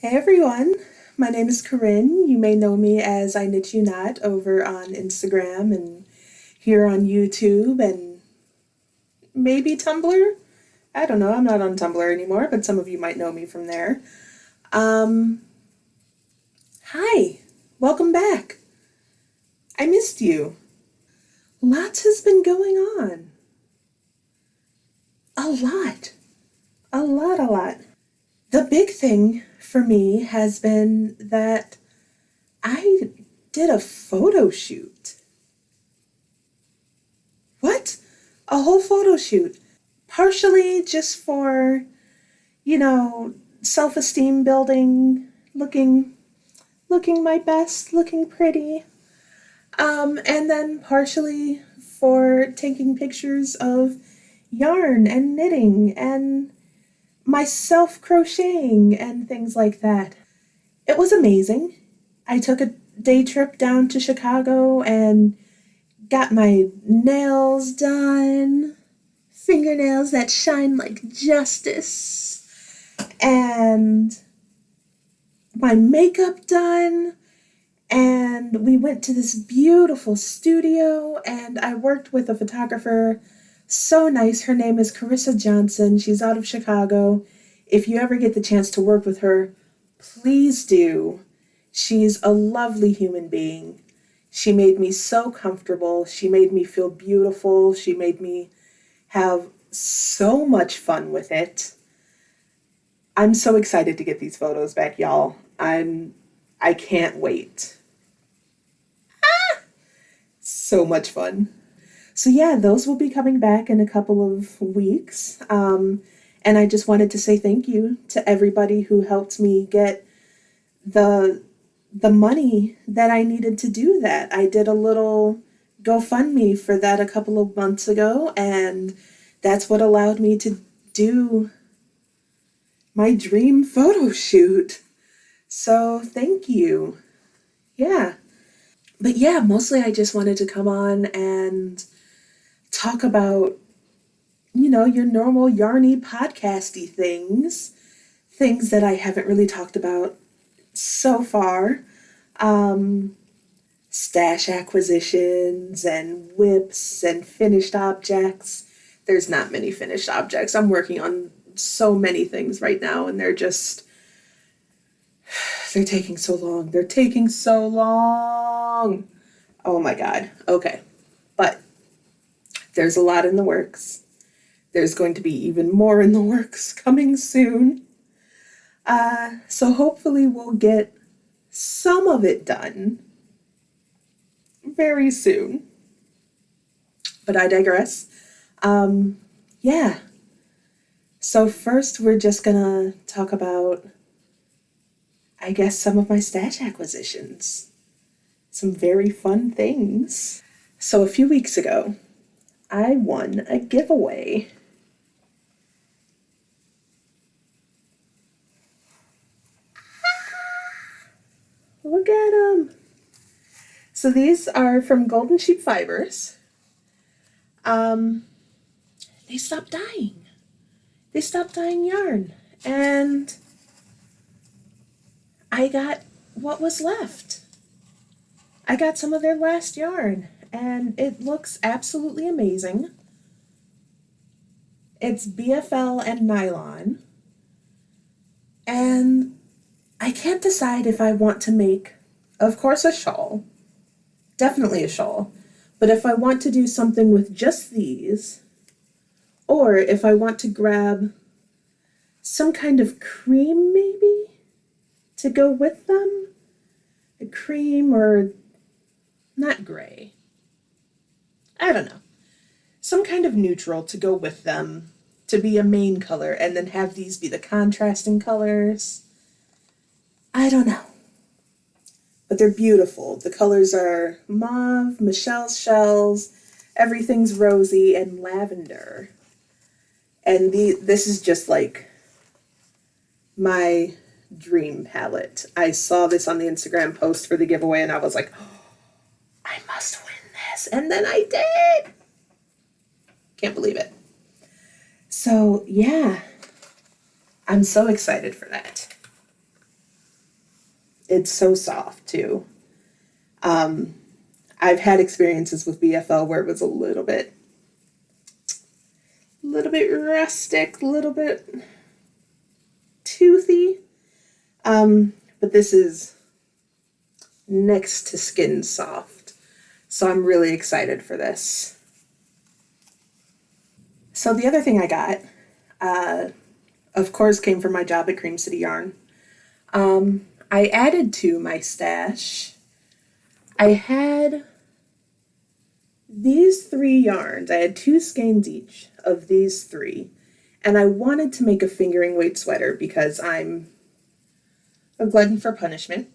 Hey everyone, my name is Corinne. You may know me as I Knit You Not over on Instagram and here on YouTube and maybe Tumblr. I don't know, I'm not on Tumblr anymore, but some of you might know me from there. Um, Hi, welcome back. I missed you. Lots has been going on. A lot. A lot. The big thing for me has been that I did a photo shoot. What? A whole photo shoot. Partially just for, you know, self-esteem building, looking my best, looking pretty. And then partially for taking pictures of yarn and knitting and myself crocheting and things like that. It was amazing. I took a day trip down to Chicago and got my nails done, fingernails that shine like justice, and my makeup done. And we went to this beautiful studio, and I worked with a photographer. So nice. Her name is Carissa Johnson. She's out of Chicago. If you ever get the chance to work with her, please do. She's a lovely human being. She made me so comfortable. She made me feel beautiful. She made me have so much fun with it. I'm so excited to get these photos back, y'all. I can't wait. So much fun. So yeah, those will be coming back in a couple of weeks. And I just wanted to say thank you to everybody who helped me get the the money that I needed to do that. I did a little GoFundMe for that a couple of months ago, and that's what allowed me to do my dream photo shoot. So thank you. Yeah. But yeah, mostly I just wanted to come on and talk about, your normal yarny podcasty things that I haven't really talked about so far. Um, Stash acquisitions and whips and finished objects. There's not many finished objects. I'm working on so many things right now, and they're taking so long. They're taking so long. Oh my God. Okay. But there's a lot in the works. There's going to be even more in the works coming soon. So hopefully we'll get some of it done very soon. But I digress. Yeah. So first we're just gonna talk about, I guess, some of my stash acquisitions. Some very fun things. So a few weeks ago, I won a giveaway. Look at them. So these are from Golden Sheep Fibers. Um, they stopped dying. They stopped dyeing yarn. And I got what was left. I got some of their last yarn, and it looks absolutely amazing. It's BFL and nylon. And I can't decide if I want to make, of course, a shawl. Definitely a shawl. But if I want to do something with just these, or if I want to grab some kind of cream maybe to go with them. A cream or not gray. I don't know. Some kind of neutral to go with them to be a main color and then have these be the contrasting colors. I don't know. But they're beautiful. The colors are mauve, Michelle's shells, everything's rosy, and lavender. And this is just like my dream palette. I saw this on the Instagram post for the giveaway and I was like, oh, I must win this. And then I did. Can't believe it. So yeah, I'm so excited for that. It's so soft too. I've had experiences with BFL where it was a little bit rustic, a little bit toothy. But this is next to skin soft. So I'm really excited for this. So the other thing I got, of course, came from my job at Cream City Yarn. I added to my stash. I had these 3 yarns. I had 2 skeins each of these 3. And I wanted to make a fingering weight sweater because I'm a glutton for punishment.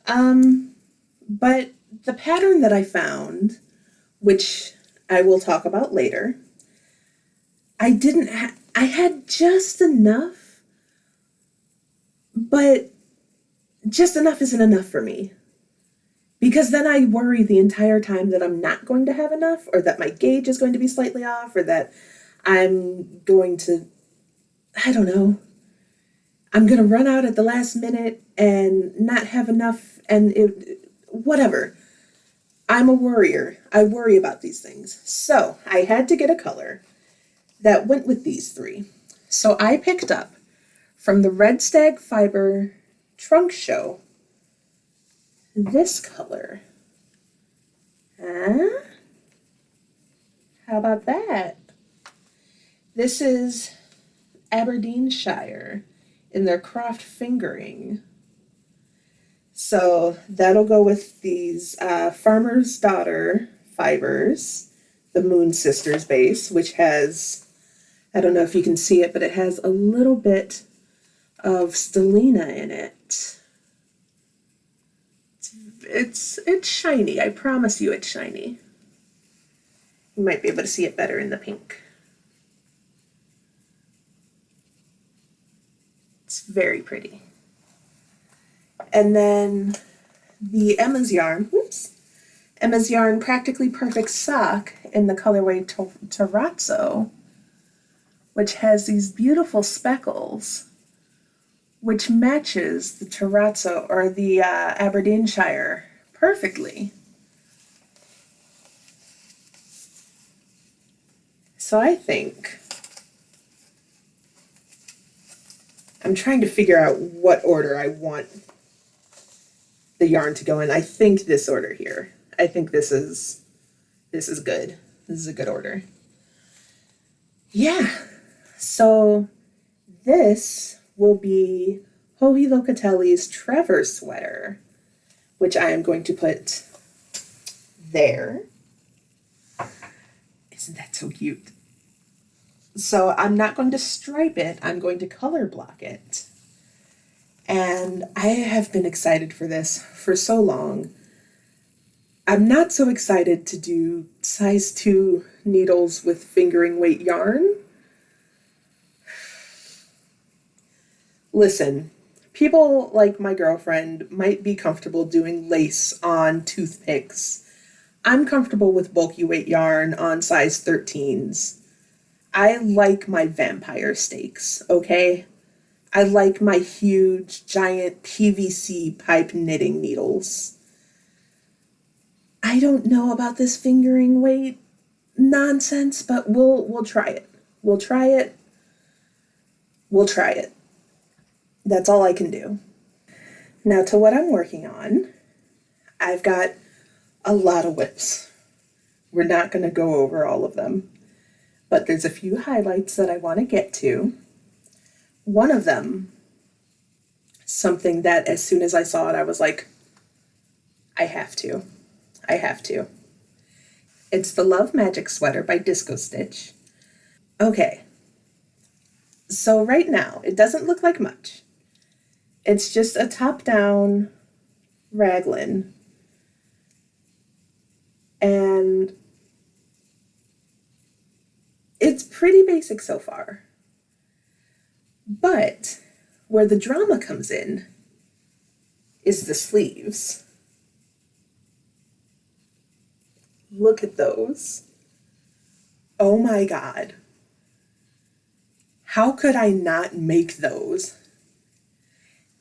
But the pattern that I found, which I will talk about later, I had just enough, but just enough isn't enough for me. Because then I worry the entire time that I'm not going to have enough, or that my gauge is going to be slightly off, or that I'm going to, I don't know, I'm going to run out at the last minute and not have enough, and whatever. I'm a worrier. I worry about these things. So I had to get a color that went with these 3. So I picked up from the Red Stag Fiber Trunk Show this color. Huh? How about that? This is Aberdeenshire in their Croft Fingering. So that'll go with these Farmer's Daughter fibers, the Moon Sisters base, which has, I don't know if you can see it, but it has a little bit of stellina in it. It's shiny. I promise you it's shiny. You might be able to see it better in the pink. It's very pretty. And then the Emma's Yarn Practically Perfect Sock in the colorway Terrazzo, which has these beautiful speckles, which matches the Terrazzo or the Aberdeenshire perfectly. So I think I'm trying to figure out what order I want the yarn to go in. I think this order here. I think this is good. This is a good order. Yeah. So this will be Joji Locatelli's Trevor sweater, which I am going to put there. Isn't that so cute? So I'm not going to stripe it. I'm going to color block it. And I have been excited for this for so long. I'm not so excited to do size 2 needles with fingering weight yarn. Listen, people like my girlfriend might be comfortable doing lace on toothpicks. I'm comfortable with bulky weight yarn on size 13s. I like my vampire stakes, okay? I like my huge, giant PVC pipe knitting needles. I don't know about this fingering weight nonsense, but we'll try it. We'll try it. We'll try it. That's all I can do. Now to what I'm working on. I've got a lot of whips. We're not going to go over all of them, but there's a few highlights that I want to get to. One of them, something that as soon as I saw it, I was like, I have to. It's the Love Magic sweater by Disco Stitch. Okay, so right now, it doesn't look like much. It's just a top-down raglan. And it's pretty basic so far. But where the drama comes in is the sleeves. Look at those. Oh my God. How could I not make those?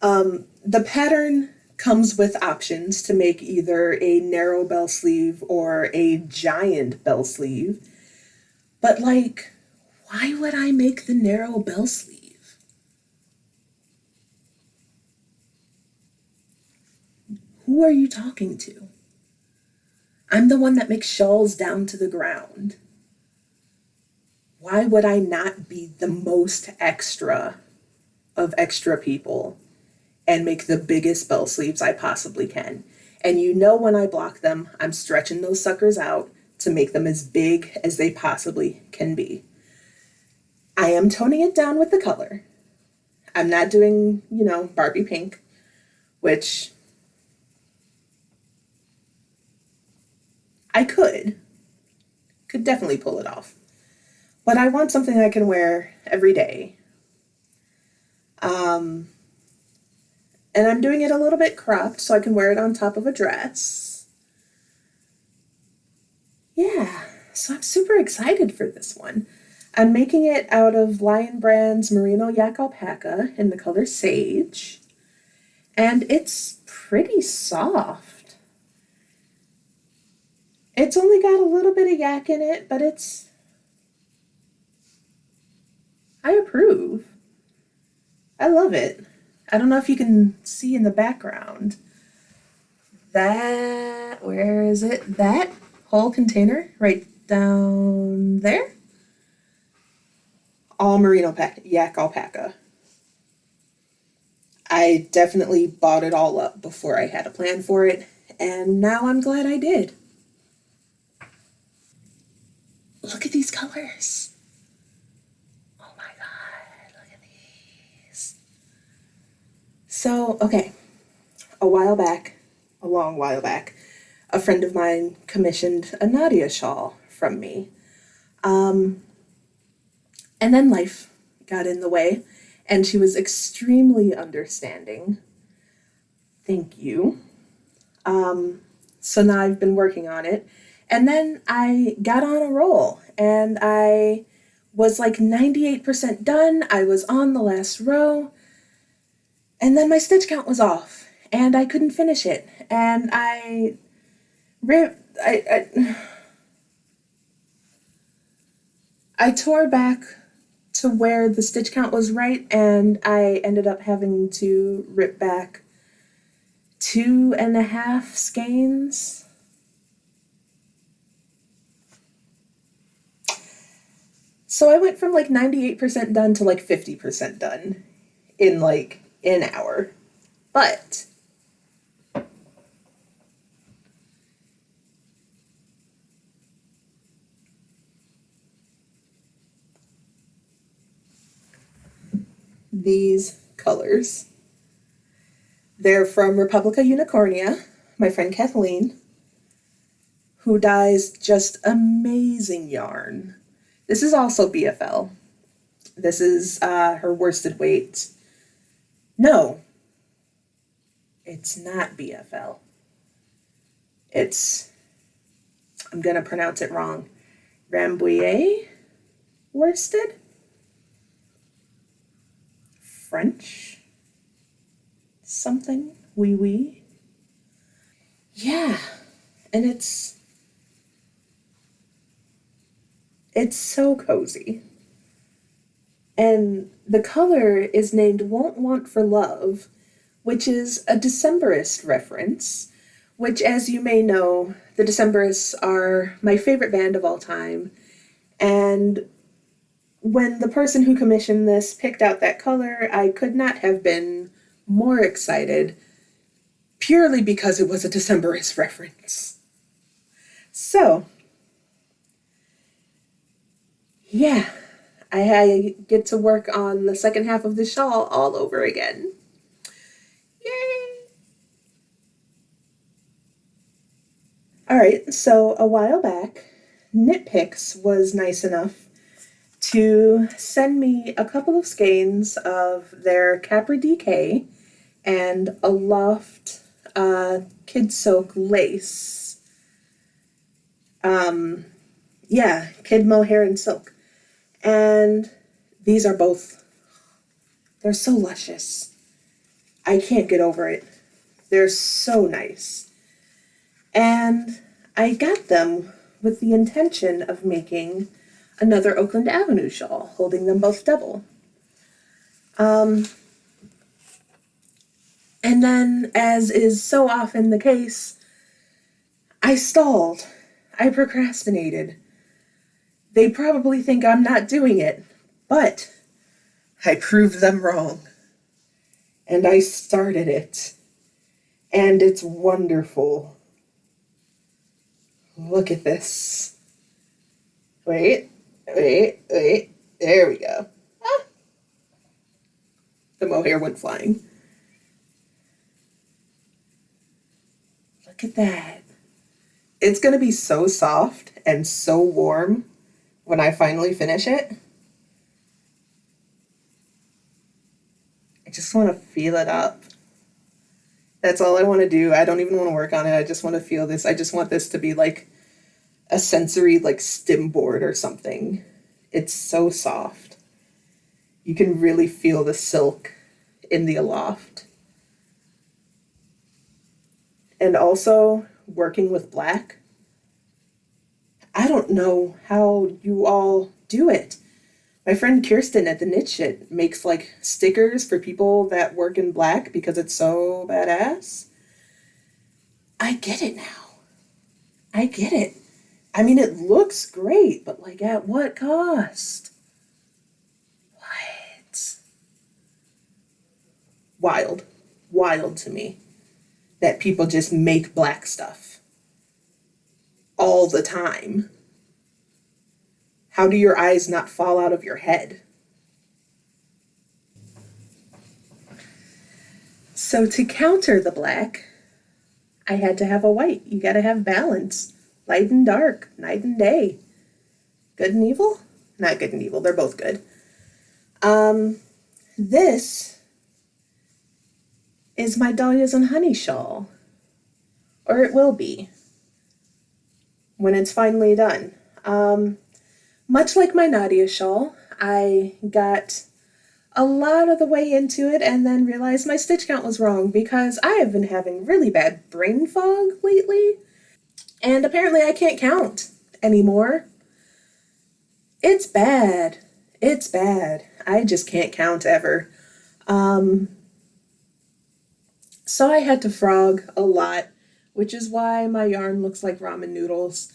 The pattern comes with options to make either a narrow bell sleeve or a giant bell sleeve. But, like, why would I make the narrow bell sleeve? Who are you talking to? I'm the one that makes shawls down to the ground. Why would I not be the most extra of extra people and make the biggest bell sleeves I possibly can? And you know, when I block them, I'm stretching those suckers out to make them as big as they possibly can be. I am toning it down with the color. I'm not doing, Barbie pink, which I could definitely pull it off. But I want something I can wear every day. Um, and I'm doing it a little bit cropped so I can wear it on top of a dress. Yeah, so I'm super excited for this one. I'm making it out of Lion Brand's Merino Yak Alpaca in the color Sage. And it's pretty soft. It's only got a little bit of yak in it, but I approve. I love it. I don't know if you can see in the background. Where is it? That whole container right down there? All merino yak alpaca. I definitely bought it all up before I had a plan for it, and now I'm glad I did. Look at these colors. Oh my god, look at these. So, okay, a long while back, a friend of mine commissioned a Nadia shawl from me. Um, and then life got in the way, and she was extremely understanding. Thank you. So now I've been working on it. And then I got on a roll, and I was like 98% done. I was on the last row, and then my stitch count was off, and I couldn't finish it. And I ripped, I tore back to where the stitch count was right, and I ended up having to rip back 2.5 skeins. So I went from like 98% done to like 50% done in like an hour. But these colors, they're from Republica Unicornia, my friend Kathleen, who dyes just amazing yarn. This is also BFL. This is her worsted weight. No, it's not BFL. I'm going to pronounce it wrong. Rambouillet worsted? French? Something? Oui, oui. Yeah, and it's so cozy. And the color is named Won't Want for Love, which is a Decemberist reference, which, as you may know, the Decemberists are my favorite band of all time. And when the person who commissioned this picked out that color, I could not have been more excited, purely because it was a Decemberist reference. So, yeah, I get to work on the second half of the shawl all over again. Yay! All right, so a while back, Knit Picks was nice enough to send me a couple of skeins of their Capri DK and a Loft Kid Silk lace. Kid Mohair and Silk. And they're so luscious. I can't get over it. They're so nice. And I got them with the intention of making another Oakland Avenue shawl, holding them both double. And then, as is so often the case, I stalled. I procrastinated. They probably think I'm not doing it, but I proved them wrong. And I started it. And it's wonderful. Look at this. Wait. There we go. Ah. The mohair went flying. Look at that. It's going to be so soft and so warm when I finally finish it. I just want to feel it up. That's all I want to do. I don't even want to work on it. I just want to feel this. I just want this to be like a sensory like stim board or something. It's so soft. You can really feel the silk in the aloft. And also working with black. I don't know how you all do it. My friend Kirsten at the Knit Shit makes like stickers for people that work in black because it's so badass. I get it now. I get it. I mean, it looks great, but like at what cost? What? Wild. Wild to me that people just make black stuff all the time. How do your eyes not fall out of your head? So to counter the black, I had to have a white. You gotta have balance. Light and dark, night and day. Good and evil? Not good and evil, they're both good. This is my Dahlias and Honey shawl. Or it will be. When it's finally done. Much like my Nadia shawl, I got a lot of the way into it and then realized my stitch count was wrong because I have been having really bad brain fog lately. And apparently I can't count anymore. It's bad. It's bad. I just can't count ever. So I had to frog a lot, which is why my yarn looks like ramen noodles.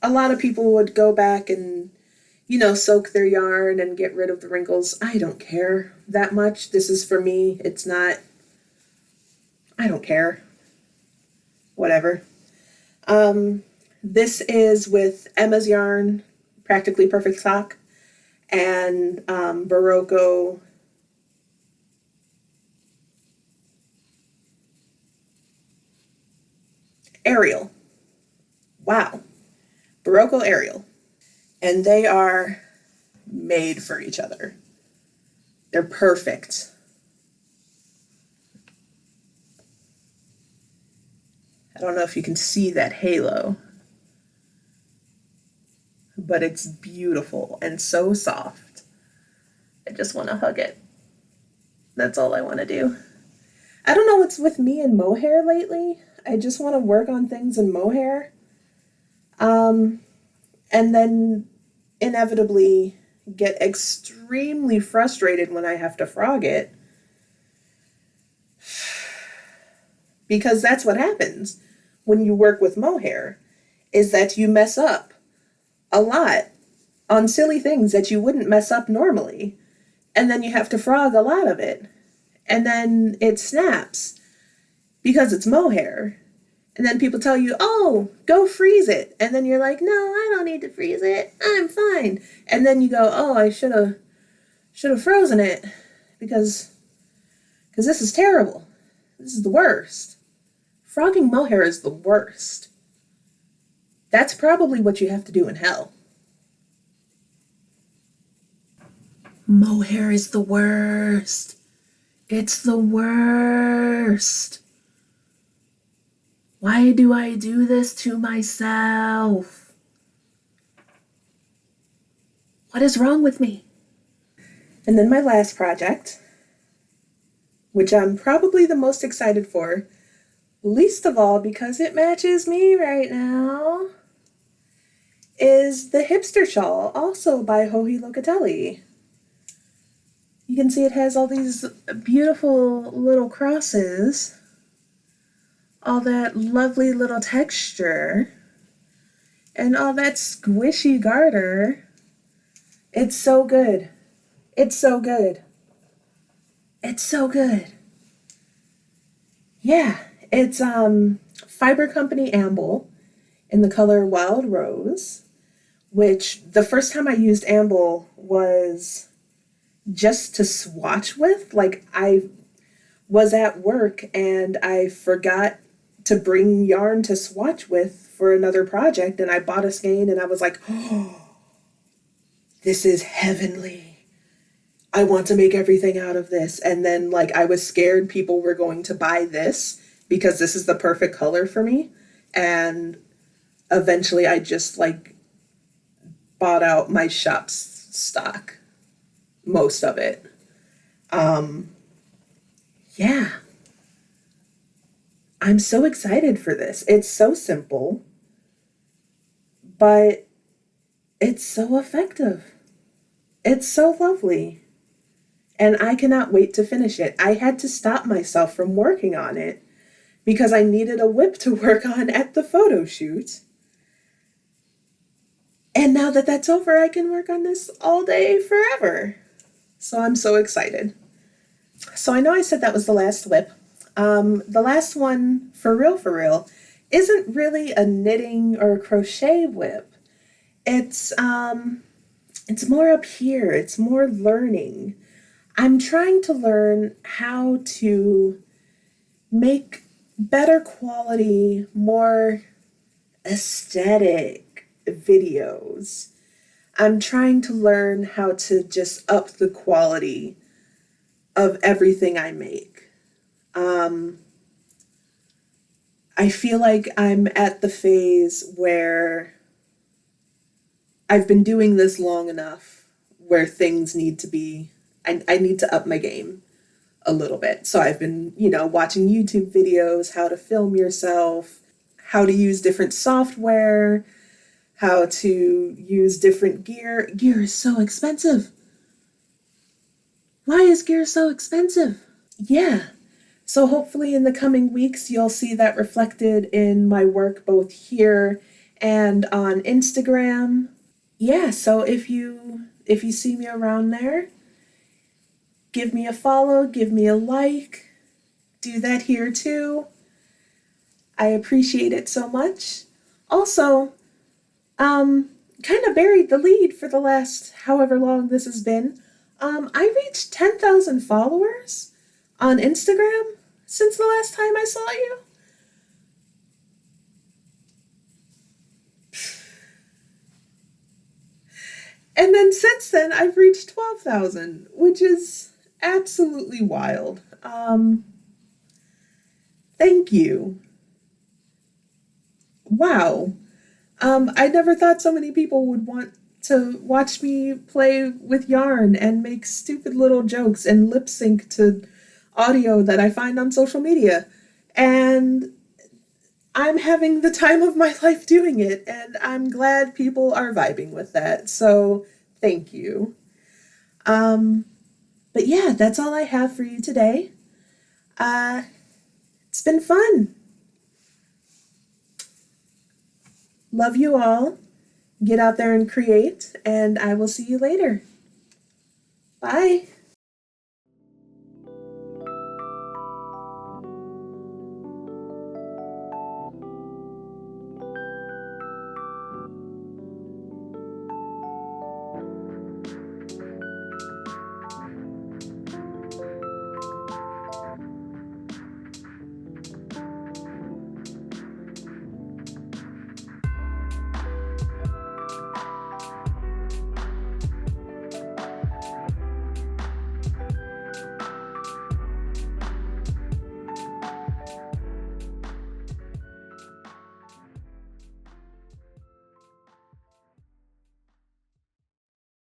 A lot of people would go back and, soak their yarn and get rid of the wrinkles. I don't care that much. This is for me. It's not, I don't care. Whatever. This is with Emma's yarn, Practically Perfect Sock, and Barocco Ariel. Wow. Barocco Ariel. And they are made for each other. They're perfect. I don't know if you can see that halo, but it's beautiful and so soft. I just want to hug it. That's all I want to do. I don't know what's with me and mohair lately. I just want to work on things in mohair. And then inevitably get extremely frustrated when I have to frog it. Because that's what happens when you work with mohair, is that you mess up a lot on silly things that you wouldn't mess up normally. And then you have to frog a lot of it. And then it snaps because it's mohair. And then people tell you, oh, go freeze it. And then you're like, no, I don't need to freeze it. I'm fine. And then you go, oh, I should have frozen it because this is terrible. This is the worst. Frogging mohair is the worst. That's probably what you have to do in hell. Mohair is the worst. It's the worst. Why do I do this to myself? What is wrong with me? And then my last project which I'm probably the most excited for, least of all because it matches me right now, is the Hipster Shawl, also by Joji Locatelli. You can see it has all these beautiful little crosses, all that lovely little texture, and all that squishy garter. It's so good. It's so good. It's so good. Yeah, it's Fiber Company Amble in the color Wild Rose, which the first time I used Amble was just to swatch with. Like, I was at work and I forgot to bring yarn to swatch with for another project, and I bought a skein and I was like, oh, this is heavenly. I want to make everything out of this. And then, like, I was scared people were going to buy this because this is the perfect color for me. And eventually I just, like, bought out my shop's stock, most of it. Yeah. I'm so excited for this. It's so simple, but it's so effective. It's so lovely. And I cannot wait to finish it. I had to stop myself from working on it because I needed a whip to work on at the photo shoot. And now that that's over, I can work on this all day forever. So I'm so excited. So I know I said that was the last whip. The last one, for real, isn't really a knitting or crochet whip. It's more up here. It's more learning. I'm trying to learn how to make better quality, more aesthetic videos. I'm trying to learn how to just up the quality of everything I make. I feel like I'm at the phase where I've been doing this long enough where things need to be, I need to up my game a little bit. So I've been, watching YouTube videos, how to film yourself, how to use different software, how to use different gear. Gear is so expensive. Why is gear so expensive? Yeah. So hopefully in the coming weeks, you'll see that reflected in my work both here and on Instagram. Yeah, so if you see me around there, give me a follow, give me a like. Do that here too. I appreciate it so much. Also, kind of buried the lead for the last however long this has been. I reached 10,000 followers on Instagram since the last time I saw you. And then since then, I've reached 12,000, which is absolutely wild. Thank you. Wow. I never thought so many people would want to watch me play with yarn and make stupid little jokes and lip sync to audio that I find on social media. And I'm having the time of my life doing it, and I'm glad people are vibing with that. So thank you. But yeah, that's all I have for you today. It's been fun. Love you all. Get out there and create, and I will see you later. Bye.